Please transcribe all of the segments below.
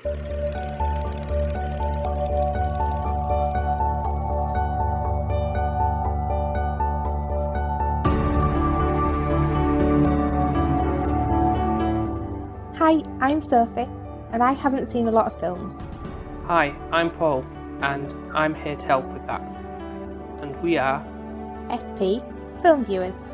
Hi, I'm Sophie, and I haven't seen a lot of films. Hi, I'm Paul, and I'm here to help with that. And we are SP Film Viewers.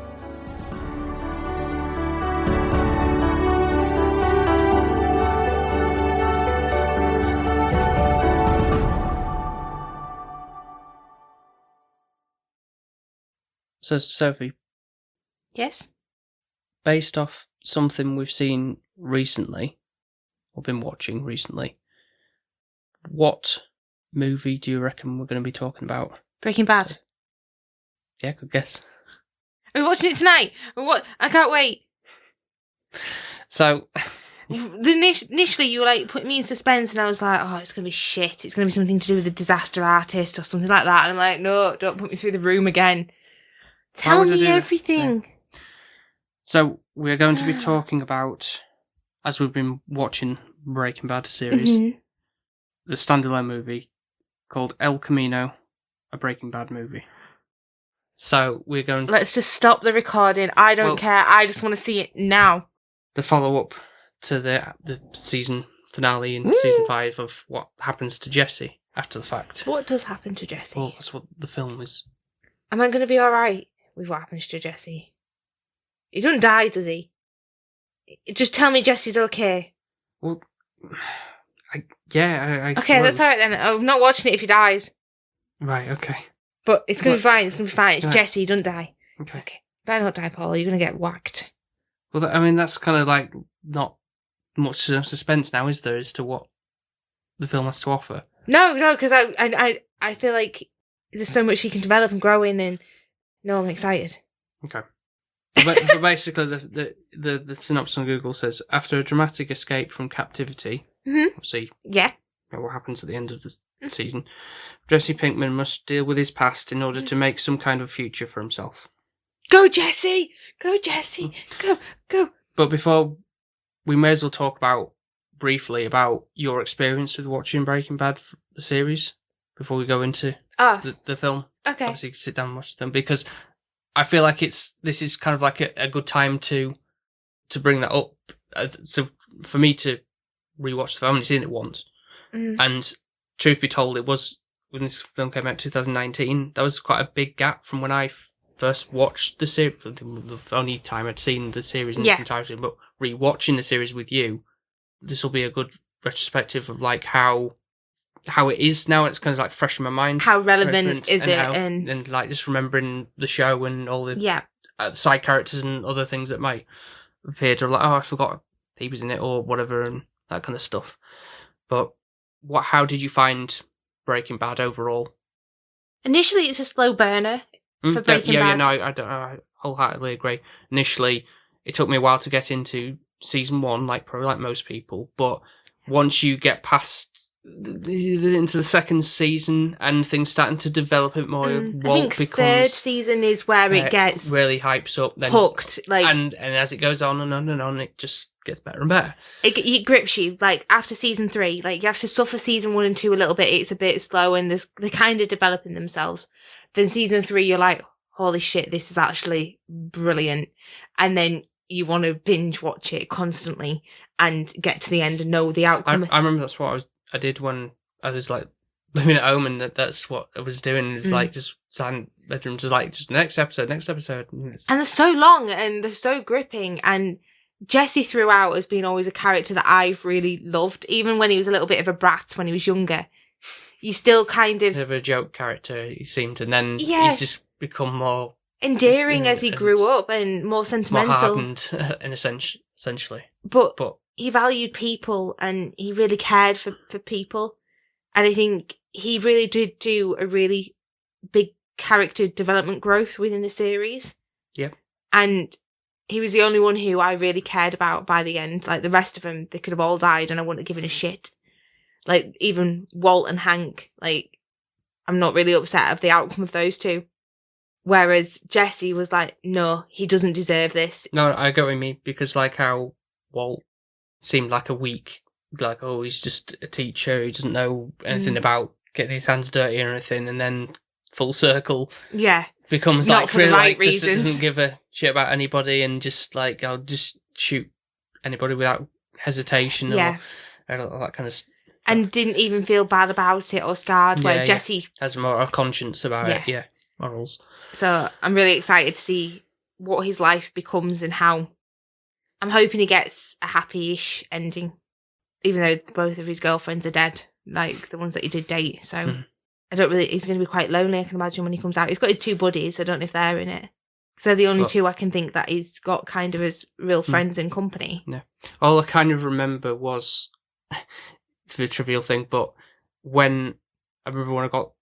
So, Sophie, Yes? based off something we've seen recently, or been watching recently, what movie do you reckon we're going to be talking about? Breaking Bad. Yeah, good guess. Are we watching it tonight? What? I can't wait. So, Initially, you were like putting me in suspense, and I was like, "Oh, it's gonna be shit. It's gonna be something to do with a disaster artist or something like that." And I'm like, "No, don't put me through the room again. Tell me everything." Yeah. So, we're going to be talking about, as we've been watching Breaking Bad series, the standalone movie called El Camino, a Breaking Bad movie. So, we're going... Let's just stop the recording. I don't care. I just want to see it now. The follow-up to the season finale in season 5 of what happens to Jesse after the fact. What does happen to Jesse? Well, that's what the film is. Am I going to be alright with what happens to Jesse? He doesn't die, does he? Just tell me Jesse's okay. Well, I Okay, suppose. that's alright then. I'm not watching it if he dies. Right, okay. But it's going to be fine. It's going to be fine. It's Right. Jesse. He doesn't die. Okay. Better not die, Paul. You're going to get whacked. Well, I mean, that's kind of like not much suspense now, is there, as to what the film has to offer? No, because I feel like there's so much he can develop and grow in, and no, I'm excited. Okay. But basically, the synopsis on Google says, after a dramatic escape from captivity, we'll see Yeah. what happens at the end of the season, Jesse Pinkman must deal with his past in order to make some kind of future for himself. Go, Jesse! Go, Jesse! Go! But before, we may as well talk briefly about your experience with watching Breaking Bad, the series, before we go into the film. Okay. Obviously, sit down and watch them, because I feel like this is kind of like a good time to bring that up. So for me to rewatch the film, I've only seen it once. And truth be told, it was, when this film came out in 2019, that was quite a big gap from when I first watched the series. The only time I'd seen the series in its entirety, but rewatching the series with you, this will be a good retrospective of like how it is now. It's kind of like fresh in my mind. How relevant is it? And like just remembering the show and all the side characters and other things that might appear to like, oh, I forgot he was in it or whatever, and that kind of stuff. But how did you find Breaking Bad overall? Initially, it's a slow burner for Breaking Bad. I wholeheartedly agree. Initially, it took me a while to get into season 1, probably like most people. But once you get past into the second season and things starting to develop a bit more, I think third season is where it gets really hypes up, then hooked. And as it goes on and on and on, it just gets better and better. It grips you. Like after season 3, like you have to suffer season 1 and 2 a little bit. It's a bit slow, and they're kind of developing themselves. Then season 3, you're like, holy shit, this is actually brilliant. And then you want to binge watch it constantly and get to the end and know the outcome. I remember that's what I did when I was like living at home, and that's what I was doing. It's like just sat in bedrooms, just next episode. And they're so long and they're so gripping. And Jesse throughout has been always a character that I've really loved, even when he was a little bit of a brat when he was younger. You still kind of... a bit of a joke character, he seemed, and then he's just become more... endearing as he grew up and more sentimental. More hardened, in essentially. But he valued people and he really cared for people. And I think he really did do a really big character development growth within the series. Yep. And he was the only one who I really cared about by the end. Like the rest of them, they could have all died and I wouldn't have given a shit. Like even Walt and Hank, I'm not really upset of the outcome of those two. Whereas Jesse was like, no, he doesn't deserve this. No, I get what you mean, because like how Walt seemed like a weak like, oh, he's just a teacher, he doesn't know anything about getting his hands dirty or anything, and then full circle becomes Not like for the really right like just reasons. doesn't give a shit about anybody, and just like, I'll just shoot anybody without hesitation or all that kind of stuff. And didn't even feel bad about it or scarred, where Jesse has more of a conscience about it, morals. So I'm really excited to see what his life becomes and how. I'm hoping he gets a happy-ish ending, even though both of his girlfriends are dead, like the ones that he did date. So I don't really. He's going to be quite lonely, I can imagine, when he comes out. He's got his 2 buddies. I don't know if they're in it. So the only 2 I can think that he's got kind of as real friends and company. Yeah. All I kind of remember was, it's a trivial thing, but when I got,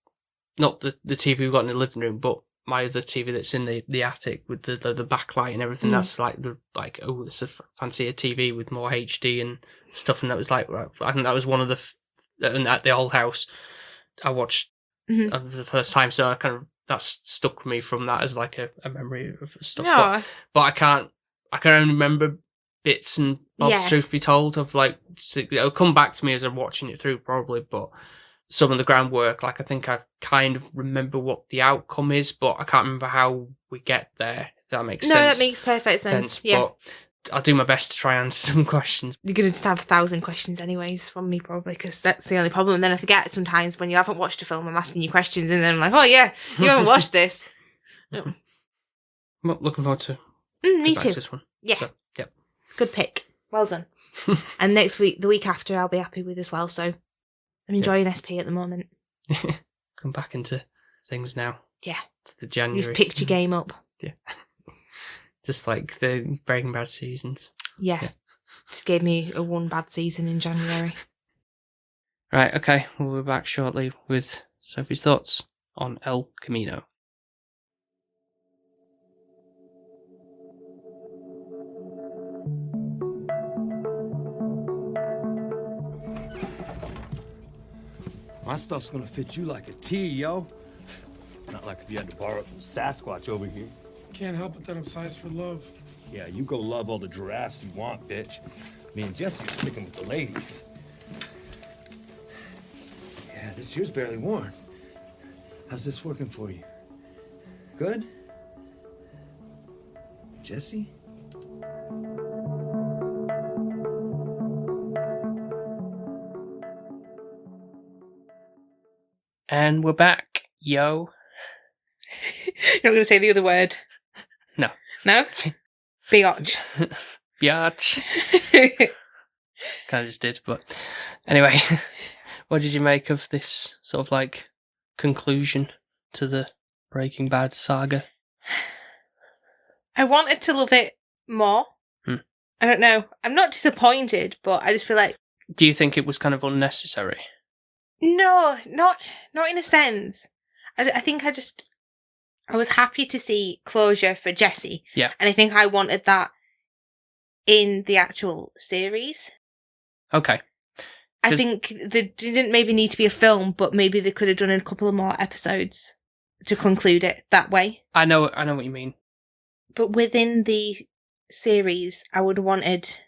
not the TV we got in the living room, but my other TV that's in the attic with the backlight and everything, that's like it's a fancier TV with more HD and stuff, and that was like, I think that was one of and at the old house I watched for the first time, so I kind of, that's stuck with me from that as like a memory of stuff. No. But I can only remember bits and bobs, truth be told, of like, it'll come back to me as I'm watching it through probably, but some of the groundwork, like I think I kind of remember what the outcome is, but I can't remember how we get there, if that makes sense. No, that makes perfect sense. Yeah. But I'll do my best to try and answer some questions. You're going to just have 1,000 questions anyways from me, probably, because that's the only problem. And then I forget sometimes when you haven't watched a film, I'm asking you questions, and then I'm like, oh yeah, you haven't watched this. No. Well, looking forward to me too. this one. Yeah. So, Good pick. Well done. And next week, the week after, I'll be happy with as well. So I'm enjoying SP at the moment. Come back into things now. Yeah. It's the January. You've picked your game up. Yeah. Just like the Breaking Bad seasons. Yeah. Just gave me a 1 bad season in January. Right, okay. We'll be back shortly with Sophie's thoughts on El Camino. My stuff's gonna fit you like a T, yo. Not like if you had to borrow it from Sasquatch over here. Can't help it that I'm sized for love. Yeah, you go love all the giraffes you want, bitch. Me and Jesse are sticking with the ladies. Yeah, this here's barely worn. How's this working for you? Good? Jesse? And we're back, yo. You're not going to say the other word? No. No? Biatch. Biatch. Kind of just did, but anyway, what did you make of this sort of like conclusion to the Breaking Bad saga? I wanted to love it more. I don't know. I'm not disappointed, but I just feel like... Do you think it was kind of unnecessary? No, not in a sense. I think I was happy to see closure for Jesse. Yeah. And I think I wanted that in the actual series. Okay. I think there didn't maybe need to be a film, but maybe they could have done a couple of more episodes to conclude it that way. I know what you mean. But within the series, I would have wanted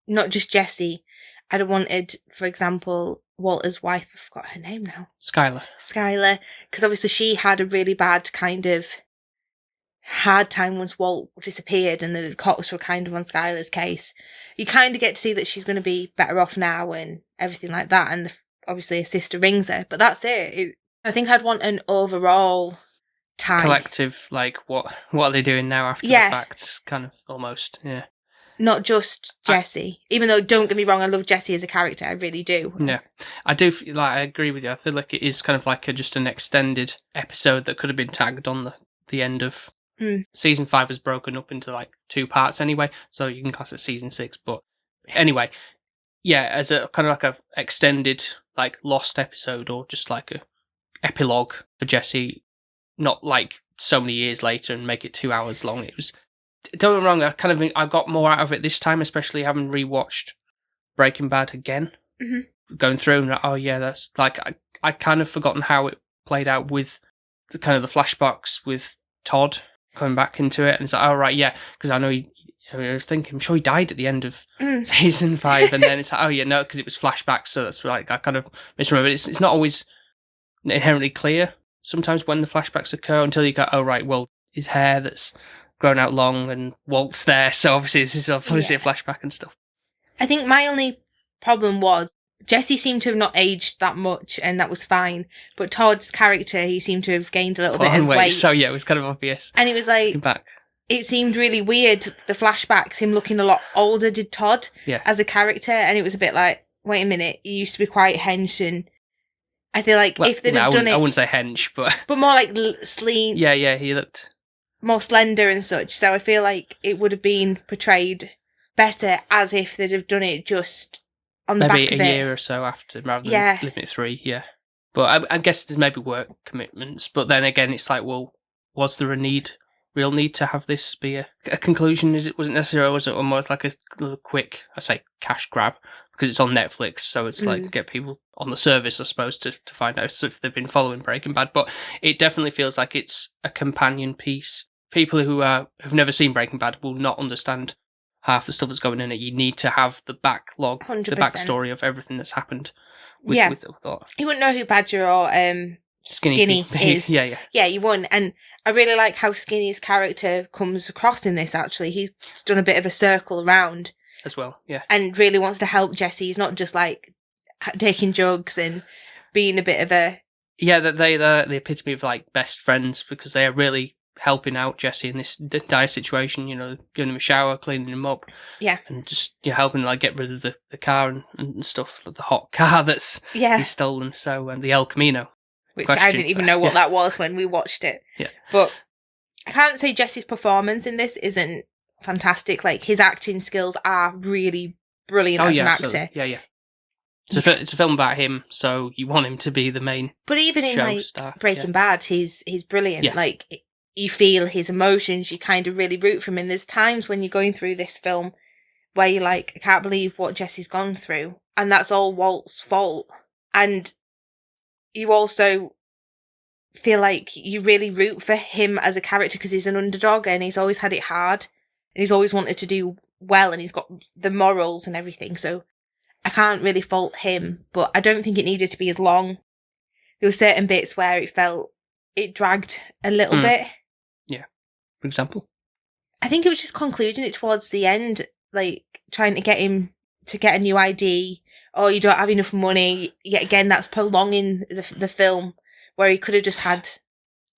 not just Jesse. I'd have wanted, for example, Walter's wife, I forgot her name now. Skylar. Because obviously she had a really bad kind of hard time once Walt disappeared and the cops were kind of on Skylar's case. You kind of get to see that she's going to be better off now and everything like that. And obviously her sister rings her. But that's it. I think I'd want an overall tie. Collective, like what are they doing now after the fact? Kind of almost, yeah. Not just Jesse. Even though, don't get me wrong, I love Jesse as a character. I really do. Yeah. I do, I agree with you. I feel like it is kind of like just an extended episode that could have been tagged on the end of... Season 5 was broken up into like 2 parts anyway, so you can class it season 6. But anyway, yeah, as a kind of like a extended, like lost episode or just like a epilogue for Jesse, not like so many years later and make it 2 hours long. It was... Don't get me wrong, I got more out of it this time, especially having rewatched Breaking Bad again. Mm-hmm. Going through and oh yeah, that's like I kind of forgotten how it played out with the flashbacks with Todd coming back into it, and it's like, oh right, yeah, because I know I was thinking, I'm sure he died at the end of season 5, and then it's like, oh yeah, no, because it was flashbacks, so that's like, I kind of misremember. It's not always inherently clear sometimes when the flashbacks occur until you go, oh right, well, his hair that's grown out long and Walt's there, so obviously this is obviously a flashback and stuff. I think my only problem was Jesse seemed to have not aged that much, and that was fine. But Todd's character, he seemed to have gained a little bit of weight. So yeah, it was kind of obvious. And it was like, back. It seemed really weird, the flashbacks, him looking a lot older, did Todd, as a character. And it was a bit like, wait a minute, you used to be quite hench, and I feel like if they'd have done it... I wouldn't say hench, but... But more like slim. Yeah, he looked... more slender and such. So I feel like it would have been portrayed better as if they'd have done it just on the back of it. Maybe a year or so after, rather than living it 3, yeah. But I guess there's maybe work commitments. But then again, it's like, well, was there a real need to have this be a conclusion? Wasn't necessarily, was it almost like a quick, I say, cash grab? Because it's on Netflix, so it's like get people on the service, I suppose, to find out if they've been following Breaking Bad. But it definitely feels like it's a companion piece. People who've never seen Breaking Bad will not understand half the stuff that's going in it. You need to have the backlog, 100%. the backstory of everything that's happened. With You wouldn't know who Badger or Skinny is. Yeah, you wouldn't. And I really like how Skinny's character comes across in this, actually. He's done a bit of a circle around. As well, yeah. And really wants to help Jesse. He's not just like taking drugs and being a bit of a... Yeah, they're the epitome of like best friends, because they are really helping out Jesse in this dire situation, giving him a shower, cleaning him up. Yeah. And just helping like get rid of the car and stuff, the hot car that's he's stolen. So, and the El Camino. Which I didn't even know what that was when we watched it. Yeah. But I can't say Jesse's performance in this isn't fantastic. Like, his acting skills are really brilliant as an actor. Absolutely. Yeah. It's a film about him, so you want him to be the main. But even in like star. Breaking Bad, he's brilliant. Yes. Like, you feel his emotions, you kind of really root for him. And there's times when you're going through this film where you're like, I can't believe what Jesse's gone through, and that's all Walt's fault. And you also feel like you really root for him as a character because he's an underdog and he's always had it hard and he's always wanted to do well and he's got the morals and everything. So I can't really fault him, but I don't think it needed to be as long. There were certain bits where it dragged a little bit. Yeah. For example? I think it was just concluding it towards the end, like trying to get him to get a new ID. Oh, you don't have enough money. Yet again, that's prolonging the film where he could have just had...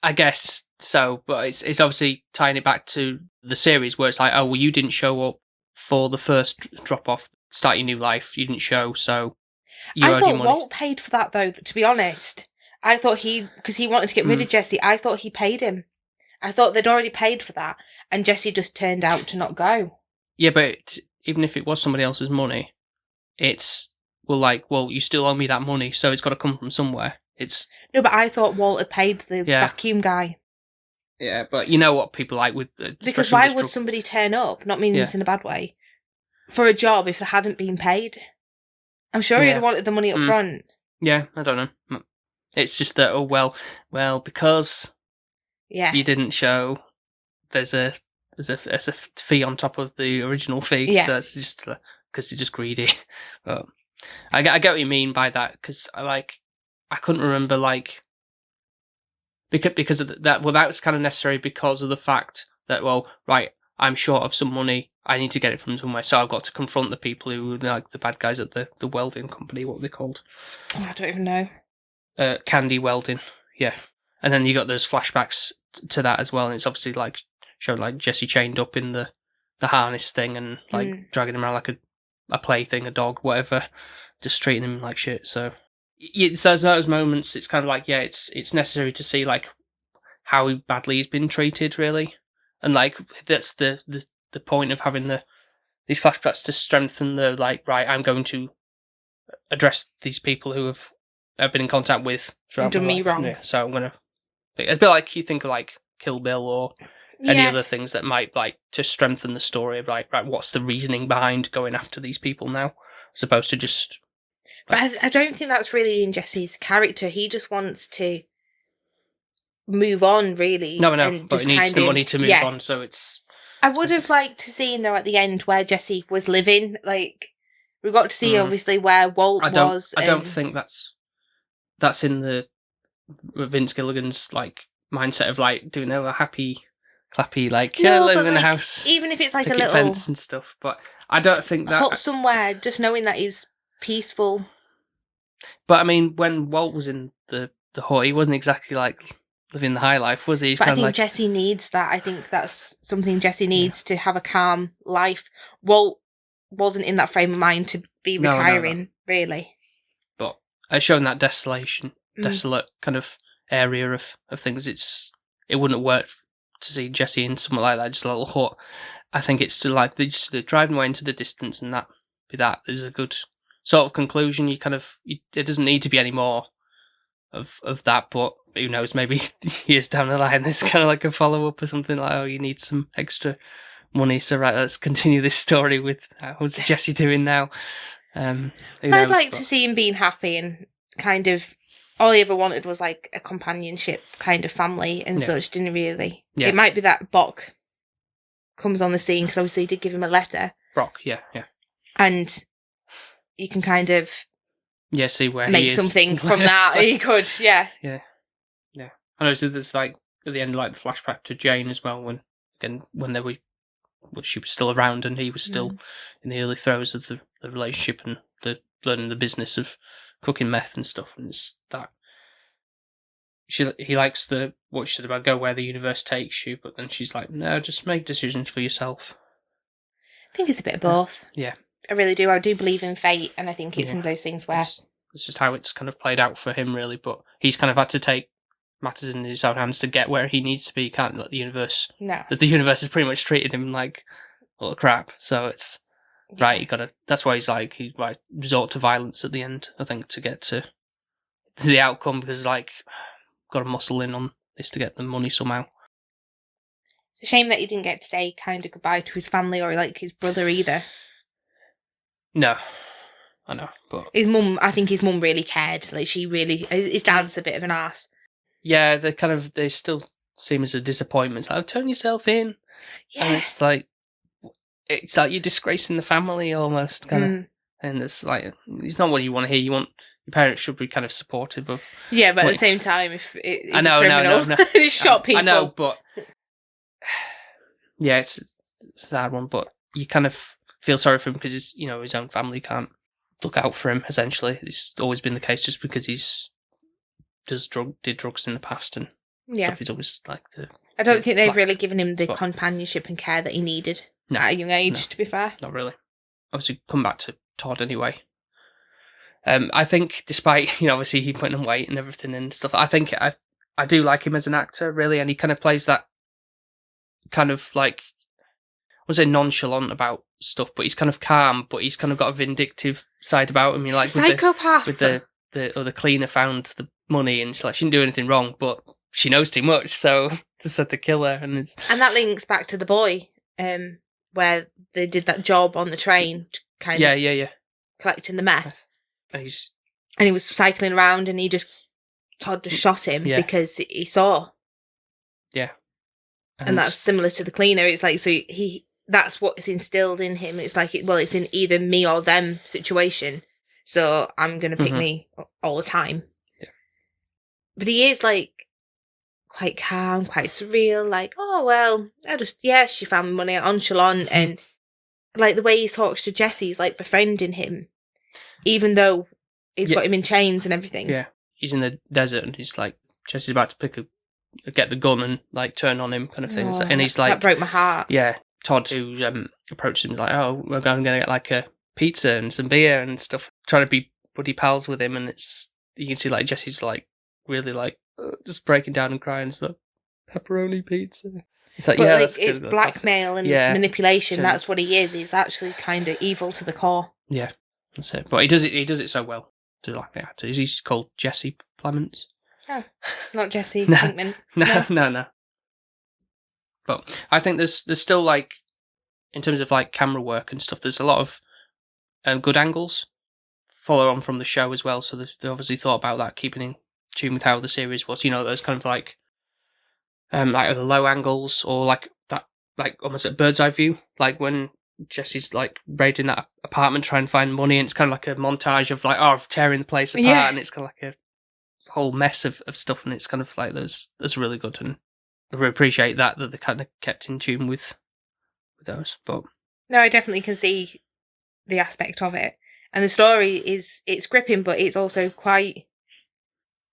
I guess so, but it's obviously tying it back to the series where it's like, oh, well, you didn't show up for the first drop-off, start your new life. You didn't show, so you owed your money. Walt paid for that, though, to be honest. I thought because he wanted to get rid of Jesse, I thought he paid him. I thought they'd already paid for that, and Jesse just turned out to not go. Yeah, but even if it was somebody else's money, it's... Well, you still owe me that money, so it's got to come from somewhere. No, but I thought Walt had paid the vacuum guy. Yeah, but you know what people like with... Because why would somebody turn up, not meaning this in a bad way, for a job if they hadn't been paid? I'm sure he'd wanted the money up front. Yeah, I don't know. It's just that, because you didn't show, there's a fee on top of the original fee, so it's just because you're just greedy. But I get what you mean by that, because I couldn't remember, because of that. Well, that was kind of necessary because of the fact that, I'm short of some money. I need to get it from somewhere, so I've got to confront the people who, like the bad guys at the welding company. What are they called? Oh, I don't even know. Candy Welding, yeah. And then you got those flashbacks to that as well, and it's obviously showing Jesse chained up in the harness thing and dragging him around like a plaything, a dog, whatever, just treating him like shit. So it's those moments. It's kind of it's necessary to see how badly he's been treated, really, and that's the point of having these flashbacks to strengthen the I'm going to address these people who I've been in contact with throughout done me wrong. Yeah, so I'm gonna. It's a bit like you think of Kill Bill or any other things that might to strengthen the story of what's the reasoning behind going after these people now, as opposed to just. But I don't think that's really in Jesse's character. He just wants to move on, really. No, but he needs the money to move on, so it's. I would have liked to see, though, at the end where Jesse was living. Like, we got to see, obviously, where Walt was. I don't think that's in the Vince Gilligan's, like, mindset of, like, doing a happy, clappy, like, living in a house. Even if it's like a picket little fence and stuff. But I don't think that... hut somewhere, just knowing that he's peaceful. But, I mean, when Walt was in the hut, he wasn't exactly, like, living the high life, was he? He's but I think like... Jesse needs that. I think that's something Jesse needs to have a calm life. Walt wasn't in that frame of mind to be retiring, really. But showing that desolate kind of area of things, it wouldn't work to see Jesse in something like that, just a little hut. I think it's still like they're driving away into the distance, and that is a good sort of conclusion. It doesn't need to be any more of that, but who knows, maybe years down the line there's kind of like a follow-up or something, like, oh, you need some extra money, so right, let's continue this story with how's Jesse doing now. I'd like to see him being happy, and kind of all he ever wanted was like a companionship kind of family and such, didn't really. Yeah. It might be that Bock comes on the scene, because obviously he did give him a letter. Brock, yeah. And you can kind of see where make he is. something from that. He could, yeah. I know, so there's like at the end, like the flashback to Jane as well, when she was still around and he was still in the early throes of the relationship and learning the business of cooking meth and stuff. And it's that he likes what she said about go where the universe takes you, but then she's like, no, just make decisions for yourself. I think it's a bit of both. Yeah. I really do. I do believe in fate, and I think it's one of those things where it's just how it's kind of played out for him, really. But he's kind of had to take matters in his own hands to get where he needs to be. He can't let the universe... No. The universe has pretty much treated him like a lot of crap. So it's... Yeah. Right, you gotta... That's why he resort to violence at the end, I think, to get to the outcome, because, like, got to muscle in on this to get the money somehow. It's a shame that he didn't get to say kind of goodbye to his family or, like, his brother either. No. I know, but... I think his mum really cared. Like, she really... His dad's a bit of an arse. Yeah, they still seem as a disappointment. It's like, turn yourself in. Yeah. And it's like you're disgracing the family almost, kind of. And it's like, it's not what you want to hear. Your parents should be kind of supportive of. Yeah, but at the same time, if it's I know, a criminal, no. he shot people. I know, but yeah, it's a hard one. But you kind of feel sorry for him because his own family can't look out for him. Essentially, it's always been the case, just because he's did drugs in the past and stuff. He's always like to. I don't think they've really given him the companionship and care that he needed at a young age. To be fair, not really. Obviously, come back to Todd anyway. I think, despite obviously he putting on weight and everything and stuff, I think I do like him as an actor, really, and he kind of plays that kind of like, I wouldn't say nonchalant about stuff, but he's kind of calm, but he's kind of got a vindictive side about him. Like psychopath. With the other cleaner found the money, and she's like, she didn't do anything wrong, but she knows too much, so just had to kill her. And that links back to The Boy, where they did that job on the train, kind of collecting the meth. And he was cycling around, and Todd just shot him because he saw. Yeah. And that's similar to the cleaner. It's like, so that's what's instilled in him. It's like, it's in either me or them situation. So I'm going to pick me all the time. Yeah. But he is like quite calm, quite surreal. Like, oh, well, she found money nonchalant. And like the way he talks to Jesse, he's like befriending him, even though he's got him in chains and everything. Yeah. He's in the desert and he's like, Jesse's about to get the gun and like turn on him, kind of thing. And he's like, that broke my heart. Yeah. Todd, who approached him like, oh, we're going to get like a pizza and some beer and stuff, trying to be buddy pals with him. And you can see like Jesse's like really like just breaking down and crying. It's like, pepperoni pizza. It's like, that's it's good. blackmail and manipulation. That's what he is. He's actually kind of evil to the core. Yeah, that's it. But he does it so well. I do like the actor. Is he called Jesse Plemons? Oh, not Jesse Pinkman. No. But I think there's still like, in terms of like camera work and stuff, there's a lot of good angles follow on from the show as well. So they obviously thought about that, keeping in tune with how the series was. There's kind of like the low angles, or like that like almost a bird's eye view, like when Jesse's like raiding that apartment trying to find money, and it's kind of like a montage of like of tearing the place apart, and it's kind of like a whole mess of stuff, and it's kind of like that's really good, and I really appreciate that they kind of kept in tune with those. But no, I definitely can see the aspect of it, and the story it's gripping, but it's also quite.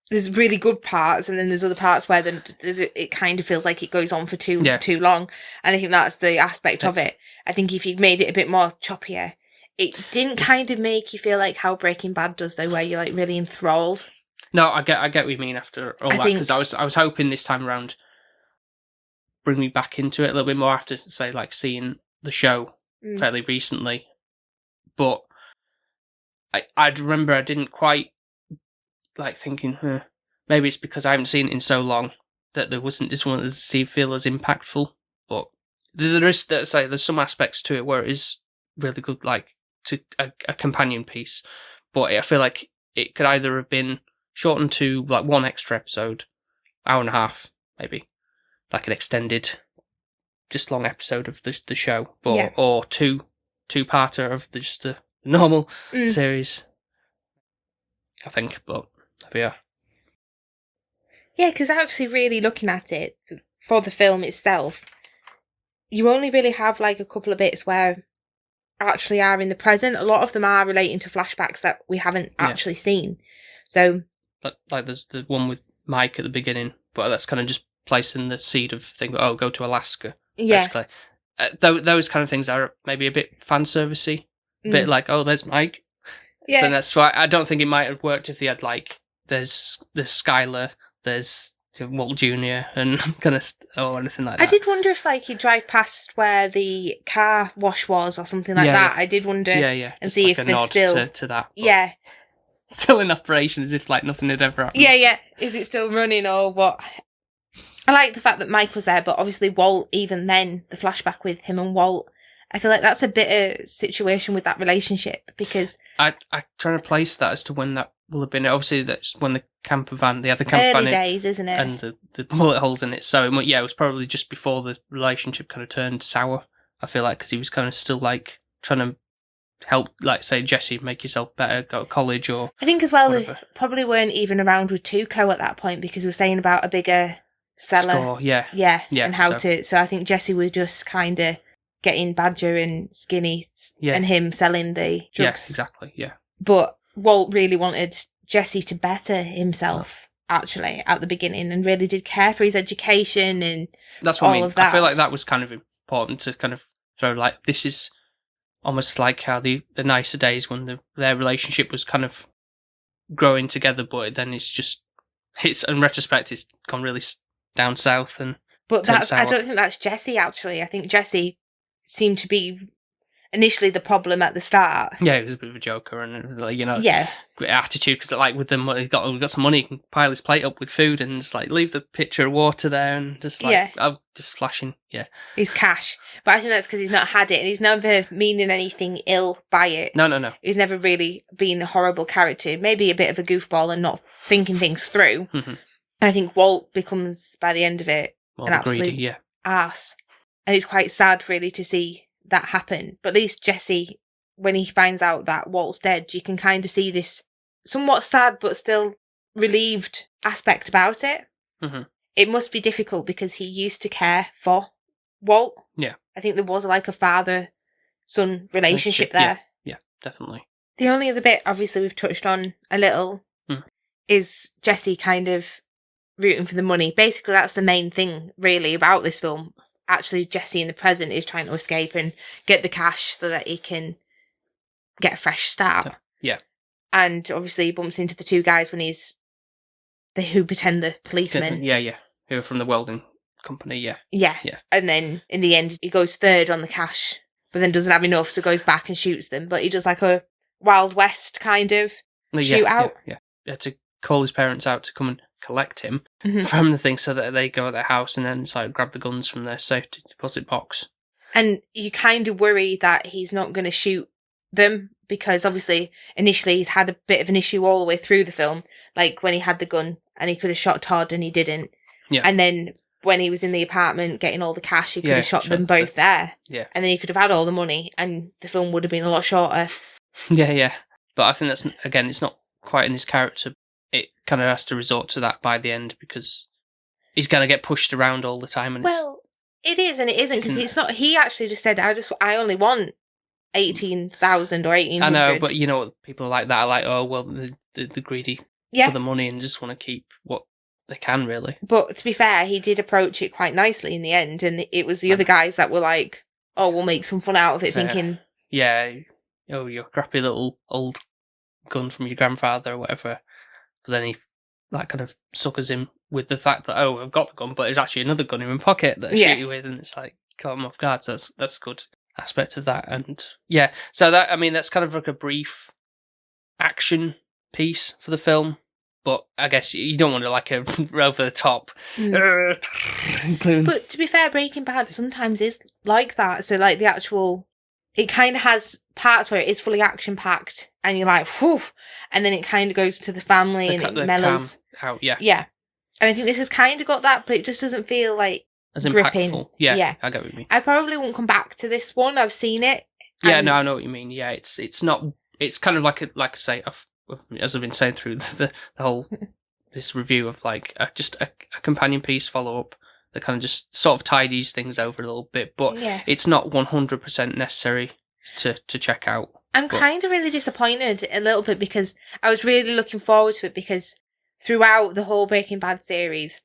There's really good parts, and then there's other parts where it kind of feels like it goes on for too long, and I think that's the aspect of it. I think if you'd made it a bit more choppier, it didn't kind of make you feel like how Breaking Bad does, though, where you're like really enthralled. No, I get what you mean after all that, because I was hoping this time around bring me back into it a little bit more after, say, like seeing the show fairly recently, but I remember I didn't quite. Like thinking, maybe it's because I haven't seen it in so long that this one doesn't feel as impactful. But there's some aspects to it where it is really good, like to a companion piece. But I feel like it could either have been shortened to like one extra episode, hour and a half, maybe, like an extended, just long episode of the show, or two-parter of just the normal series. I think, but. Yeah. Yeah, because actually really looking at it for the film itself, you only really have like a couple of bits where actually are in the present. A lot of them are relating to flashbacks that we haven't actually seen. So, like there's the one with Mike at the beginning, but that's kind of just placing the seed of thing. Oh, go to Alaska. Yeah. Basically. Those kind of things are maybe a bit fan servicey, a bit like, oh, there's Mike. Yeah. Then that's why I don't think it might have worked if they had like. There's Skylar, there's Walt Jr. and kind of or anything like that. I did wonder if like he'd drive past where the car wash was or something like that. I did wonder and just see like if a there's nod still to that. Yeah. Still in operation as if like nothing had ever happened. Yeah. Is it still running or what? I like the fact that Mike was there, but obviously Walt, even then, the flashback with him and Walt, I feel like that's a bitter situation with that relationship because I trying to place that as to when that will have been. Obviously, that's when the camper van, they had the camper early van days, isn't it? And the bullet holes in it. So it was probably just before the relationship kind of turned sour. I feel like because he was kind of still like trying to help, like say Jesse, make yourself better, go to college or. I think as well whatever. They probably weren't even around with Tuco at that point because we were saying about a bigger seller. Score, yeah, and how to. So I think Jesse was just kind of getting Badger and Skinny and him selling the drugs. Yes, exactly, yeah. But Walt really wanted Jesse to better himself, actually, at the beginning, and really did care for his education and that's what all I mean. of that. I feel like that was kind of important to kind of throw, like, this is almost like how the nicer days when their relationship was kind of growing together, but then it's in retrospect, it's gone really down south and. But I don't think that's Jesse. Actually, I think Jesse seemed to be initially the problem at the start. Yeah, he was a bit of a joker and great attitude because like with the money, we've got some money, he can pile his plate up with food and just like leave the pitcher of water there and just like just flashing his cash. But I think that's because he's not had it and he's never meaning anything ill by it. No. He's never really been a horrible character. Maybe a bit of a goofball and not thinking things through. Mm-hmm. And I think Walt becomes by the end of it an absolute greedy, arse. And it's quite sad, really, to see that happen. But at least Jesse, when he finds out that Walt's dead, you can kind of see this somewhat sad but still relieved aspect about it. Mm-hmm. It must be difficult because he used to care for Walt. Yeah. I think there was like a father-son relationship there. Yeah, definitely. The only other bit, obviously, we've touched on a little is Jesse kind of rooting for the money. Basically, that's the main thing, really, about this film. Actually, Jesse in the present is trying to escape and get the cash so that he can get a fresh start. Yeah. And obviously he bumps into the two guys when who pretend the policemen. Yeah. Who are from the welding company, Yeah. And then in the end he goes third on the cash, but then doesn't have enough, so goes back and shoots them. But he does like a Wild West kind of shootout. Yeah. He had to call his parents out to come and collect him from the thing so that they go at their house and then grab the guns from their safety deposit box. And you kind of worry that he's not going to shoot them because obviously initially he's had a bit of an issue all the way through the film, like when he had the gun and he could have shot Todd and he didn't. Yeah. And then when he was in the apartment getting all the cash, he could have shot them shot both there. Yeah. And then he could have had all the money and the film would have been a lot shorter. Yeah. But I think that's, again, it's not quite in his character. It kind of has to resort to that by the end because he's going to get pushed around all the time. And Well, it is and it isn't because it's not. He actually just said, I only want 18,000 or 1,800. I know, but you know what people like that are like, oh, well, the greedy for the money and just want to keep what they can, really. But to be fair, he did approach it quite nicely in the end, and it was the other guys that were like, oh, we'll make some fun out of it, thinking... Yeah, oh, your crappy little old gun from your grandfather or whatever. But then he like kind of suckers him with the fact that, oh, I've got the gun, but there's actually another gun in my pocket that I shoot you with, and it's like, caught him off guard, so that's a good aspect of that. And yeah, so that, I mean, that's kind of like a brief action piece for the film, but I guess you don't want to like a over the top. But to be fair, Breaking Bad sometimes is like that. So like the actual, it kind of has parts where it is fully action packed, and you're like, whew, and then it kind of goes to the family and it mellows out. Yeah, and I think this has kind of got that, but it just doesn't feel like as gripping. Impactful. Yeah, I get what you mean. I probably won't come back to this one. I've seen it. Yeah, no, I know what you mean. Yeah, it's not. It's kind of like I say, as I've been saying through the whole this review of like just a companion piece follow up that kind of just sort of tidies things over a little bit, but it's not 100% necessary to check out. I'm kind of really disappointed a little bit because I was really looking forward to it because throughout the whole Breaking Bad series,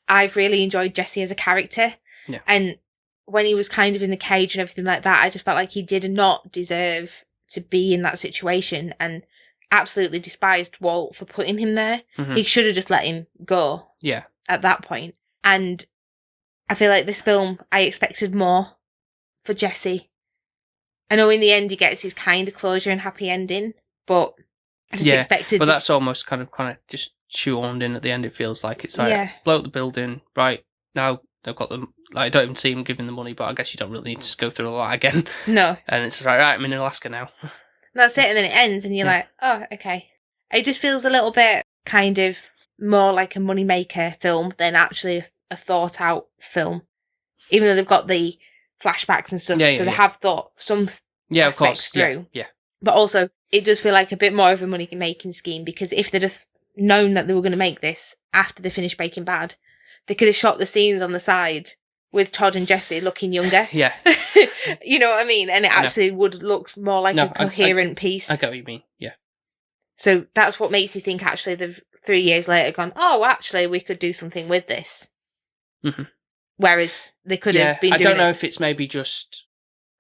I've really enjoyed Jesse as a character. Yeah. And when he was kind of in the cage and everything like that, I just felt like he did not deserve to be in that situation and absolutely despised Walt for putting him there. Mm-hmm. He should have just let him go at that point. And I feel like this film, I expected more for Jesse. I know in the end he gets his kind of closure and happy ending, but I just expected... But that's almost kind of just shoehorned in at the end, it feels like. It's like, blow up the building, right, now they've got them... Like, I don't even see him giving the money, but I guess you don't really need to go through all that again. No. And it's like, right, I'm in Alaska now. That's it, and then it ends, and you're like, oh, okay. It just feels a little bit kind of more like a moneymaker film than actually a thought-out film. Even though they've got the flashbacks and stuff, so they have thought some aspects through. Yeah. But also, it does feel like a bit more of a money-making scheme, because if they'd have known that they were going to make this after they finished Breaking Bad, they could have shot the scenes on the side with Todd and Jesse looking younger. Yeah. You know what I mean? And it actually would look more like a coherent piece. I get what you mean, yeah. So that's what makes you think actually they've 3 years later gone, oh, actually we could do something with this. Mm-hmm. Whereas they could have been doing I don't know if it's maybe just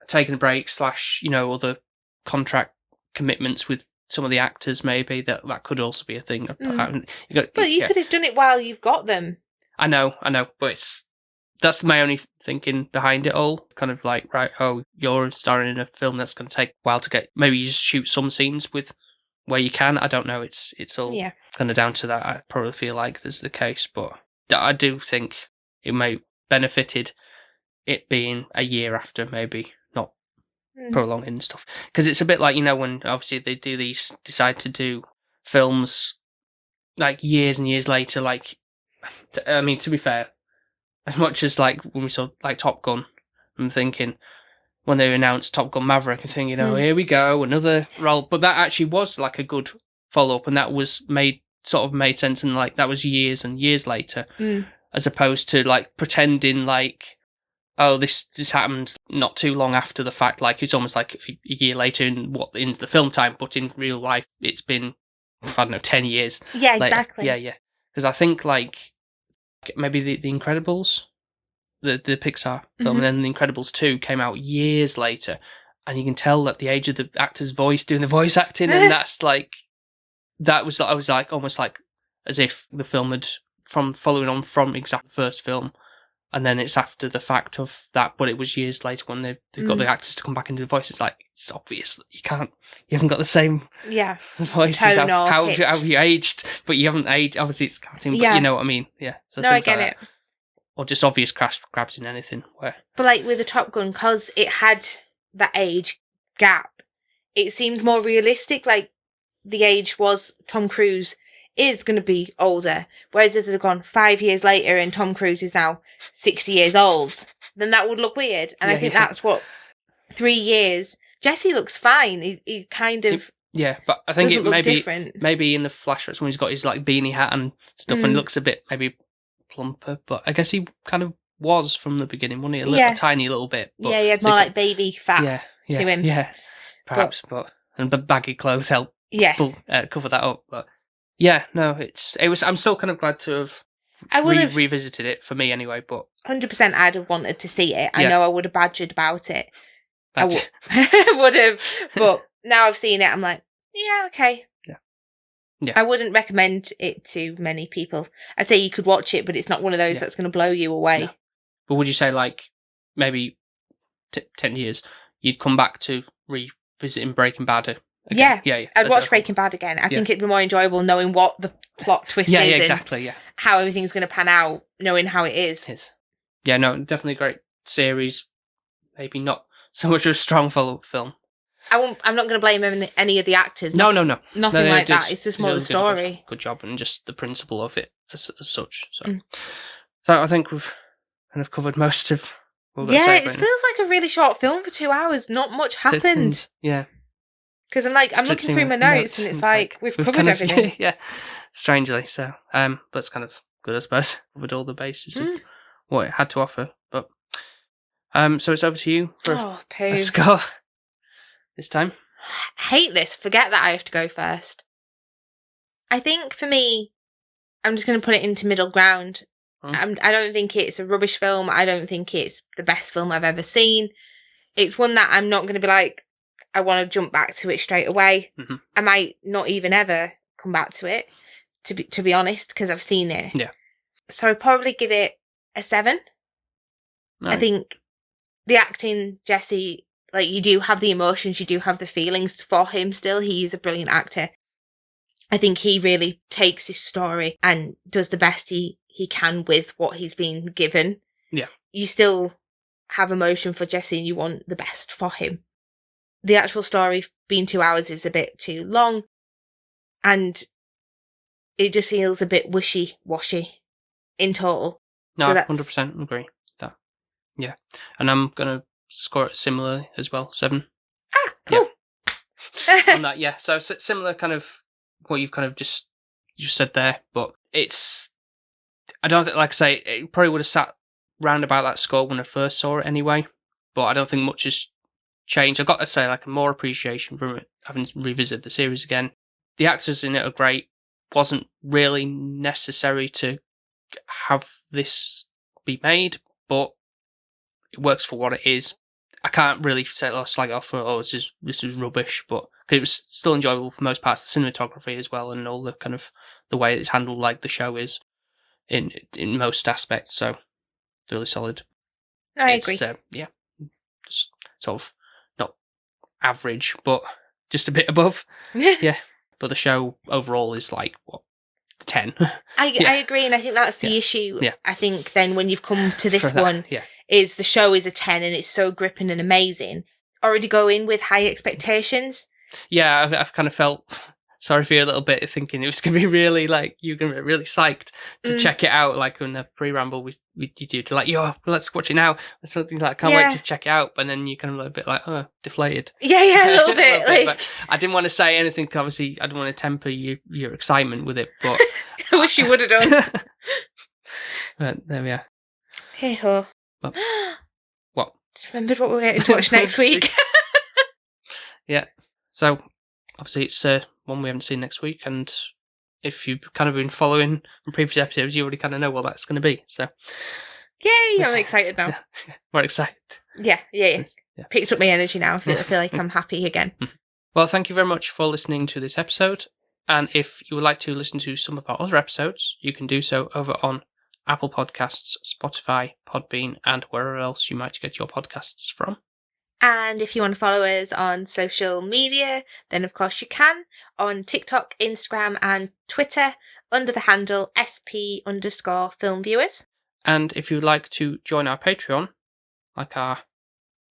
taking a break / other contract commitments with some of the actors maybe, that could also be a thing. But you could have done it while you've got them. I know, but that's my only thinking behind it all. Kind of like, right, oh, you're starring in a film that's going to take a while to get. Maybe you just shoot some scenes with where you can. I don't know. It's all kind of down to that. I probably feel like this is the case, but I do think it may benefited it being a year after, maybe not prolonging and stuff. Because it's a bit like, when obviously they decide to do films like years and years later. Like, I mean, to be fair, as much as like when we saw like Top Gun, I'm thinking when they announced Top Gun Maverick, I think, here we go, another role. But that actually was like a good follow up, and that was made sense, and like that was years and years later, as opposed to like pretending like, oh, this happened not too long after the fact. Like it's almost like a year later in the film time, but in real life it's been, I don't know, 10 years. Yeah, later. exactly. Yeah. Because I think like maybe the Incredibles, the Pixar film, and then the Incredibles 2 came out years later, and you can tell that the age of the actor's voice doing the voice acting, and that's like, I was like almost like as if the film had following on from exact first film, and then it's after the fact of that, but it was years later when they've got the actors to come back into the voice. It's like, it's obvious that you haven't got the same voice as how you aged, but you haven't aged. Obviously it's cartoon, but you know what I mean. Yeah. So no, I get it. Or just obvious grabs in anything. But like with the Top Gun, because it had that age gap, it seemed more realistic. Like the age was Tom Cruise is going to be older. Whereas if they'd gone 5 years later and Tom Cruise is now 60 years old, then that would look weird. And I think that's what 3 years. Jesse looks fine. He kind of but I think it different. maybe in the flashbacks when he's got his like beanie hat and stuff, and he looks a bit maybe plumper. But I guess he kind of was from the beginning, wasn't he? A tiny little bit. But, he had more like baby fat to him. Yeah, perhaps, and the baggy clothes help. Cover that up. But yeah, no, it was. I'm still kind of glad to have revisited it for me anyway. But 100%, I'd have wanted to see it. I know I would have badgered about it. I would have, but now I've seen it, I'm like, yeah, okay. Yeah. I wouldn't recommend it to many people. I'd say you could watch it, but it's not one of those that's going to blow you away. No. But would you say, like, maybe 10 years, you'd come back to revisiting Breaking Bad again? Yeah. I'd watch Breaking Bad again. I think it'd be more enjoyable knowing what the plot twist is. Yeah, exactly, and how everything's going to pan out, knowing how it is. Yeah, no, definitely a great series. Maybe not so much of a strong follow-up film. I'm not going to blame any of the actors. No. Nothing like that. It's just more the story. Good job, and just the principle of it as such. So I think we've kind of covered most of what we're saying. It feels like a really short film for 2 hours. Not much happened. Yeah. Because I'm looking through my notes, and it's like, we've covered everything. Yeah, strangely. So, but it's kind of good, I suppose. Covered all the bases of what it had to offer. But, so it's over to you for a score this time. I hate this. Forget that I have to go first. I think for me, I'm just going to put it into middle ground. I don't think it's a rubbish film. I don't think it's the best film I've ever seen. It's one that I'm not going to be like, I want to jump back to it straight away. I might not even ever come back to it, to be honest, because I've seen it. Yeah. So I'd probably give it a 7. Right. I think the acting, Jesse, like, you do have the emotions, you do have the feelings for him still. He is a brilliant actor. I think he really takes his story and does the best he can with what he's been given. Yeah. You still have emotion for Jesse and you want the best for him. The actual story being 2 hours is a bit too long, and it just feels a bit wishy-washy in total. No, so 100% agree with that. Yeah. And I'm going to score it similarly as well, 7. Ah, cool. Yeah. On that, yeah. So similar kind of what you've kind of just said there, but it's, I don't think, like I say, it probably would have sat round about that score when I first saw it anyway, but I don't think much has changed. I've got to say, like, more appreciation from it, having revisited the series again. The actors in it are great. Wasn't really necessary to have this be made, but it works for what it is. I can't really say, slag it off for, this is rubbish, but it was still enjoyable for most parts. The cinematography as well, and all the kind of the way it's handled, like the show is in most aspects. So it's really solid. I agree. Just sort of not average, but just a bit above. Yeah. But the show overall is like, what, 10? I agree, and I think that's the issue. Yeah. I think then when you've come to this one, is the show is a 10 and it's so gripping and amazing. Already go in with high expectations. Yeah, I've kind of felt sorry for you a little bit, thinking it was going to be really, like, you're going to be really psyched to check it out, like in the pre-ramble we did you to, like, let's watch it now. That's something like, I can't wait to check it out. And then you kind of a bit like, deflated. Yeah, a little bit. But I didn't want to say anything, 'cause obviously I didn't want to temper your excitement with it, but I wish you would have done. But there we are. Hey ho. What? Just remembered what we're going to watch next week. Yeah. So obviously it's one we haven't seen next week, and if you've kind of been following from previous episodes, you already kind of know what that's going to be. So, yay! I'm excited now. We're excited. Yeah. Picked up my energy now. I feel like I'm happy again. Well, thank you very much for listening to this episode. And if you would like to listen to some of our other episodes, you can do so over on Apple Podcasts, Spotify, Podbean, and wherever else you might get your podcasts from. And if you want to follow us on social media, then of course you can on TikTok, Instagram and Twitter under the handle SP_filmviewers. And if you'd like to join our Patreon, like our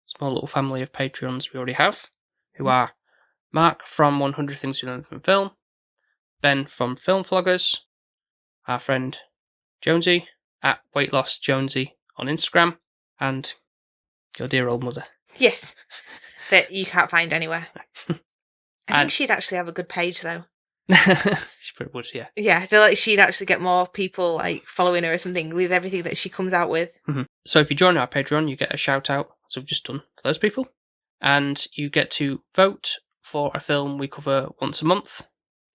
small little family of Patreons we already have, who are Mark from 100 Things You Learned from Film, Ben from Film Vloggers, our friend Jonesy at Weight Loss Jonesy on Instagram, and your dear old mother. Yes, that you can't find anywhere. I And- think she'd actually have a good page, though. She pretty much, yeah. Yeah, I feel like she'd actually get more people like following her or something with everything that she comes out with. So if you join our Patreon, you get a shout out, as we've just done for those people, and you get to vote for a film we cover once a month.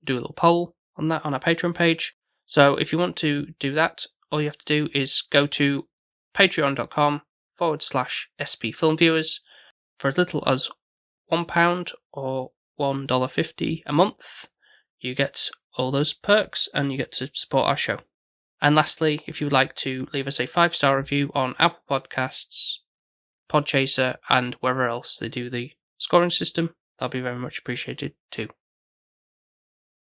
Do a little poll on that on our Patreon page. So if you want to do that, all you have to do is go to patreon.com/SP Film Viewers for as little as £1 or $1.50 a month. You get all those perks and you get to support our show. And lastly, if you would like to leave us a 5-star review on Apple Podcasts, Podchaser, and wherever else they do the scoring system, that'll be very much appreciated too.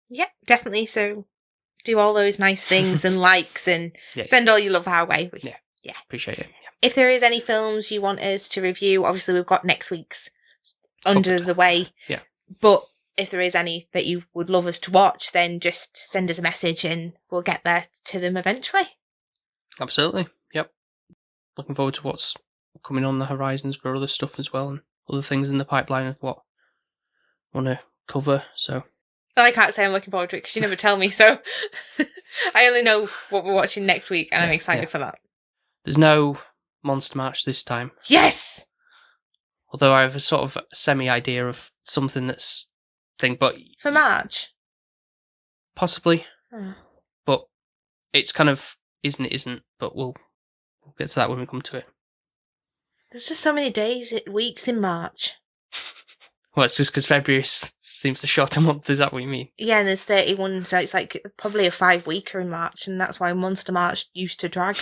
Yeah, definitely. So do all those nice things and likes and Yeah. send all your love our way. Which, Yeah. Appreciate it. Yeah. If there is any films you want us to review, obviously we've got next week's under Covered. the way. Yeah. But if there is any that you would love us to watch, then just send us a message and we'll get there to them eventually. Absolutely. Yep. Looking forward to what's coming on the horizons for other stuff as well, and other things in the pipeline of what I want to cover. So I can't say I'm looking forward to it because you never tell me, so I only know what we're watching next week and I'm excited for that. there's no Monster March this time. Yes! Although I have a sort of semi-idea of something that's thing, but For March? possibly. Oh. But it's kind of isn't, but we'll get to that when we come to it. There's just so many weeks in March. Well, it's just because February seems to shorter month, is that what you mean? Yeah, and there's 31, so it's like probably a 5-weeker in March, and that's why Monster March used to drag.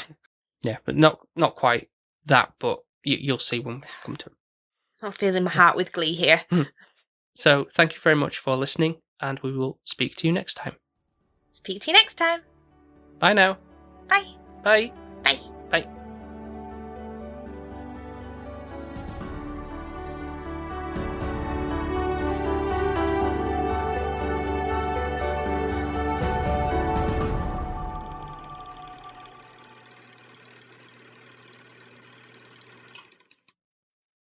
Yeah, but not quite that, but you'll see when we come to it. I'm feeling my heart with glee here. So thank you very much for listening, and we will speak to you next time. Speak to you next time. Bye now. Bye. Bye.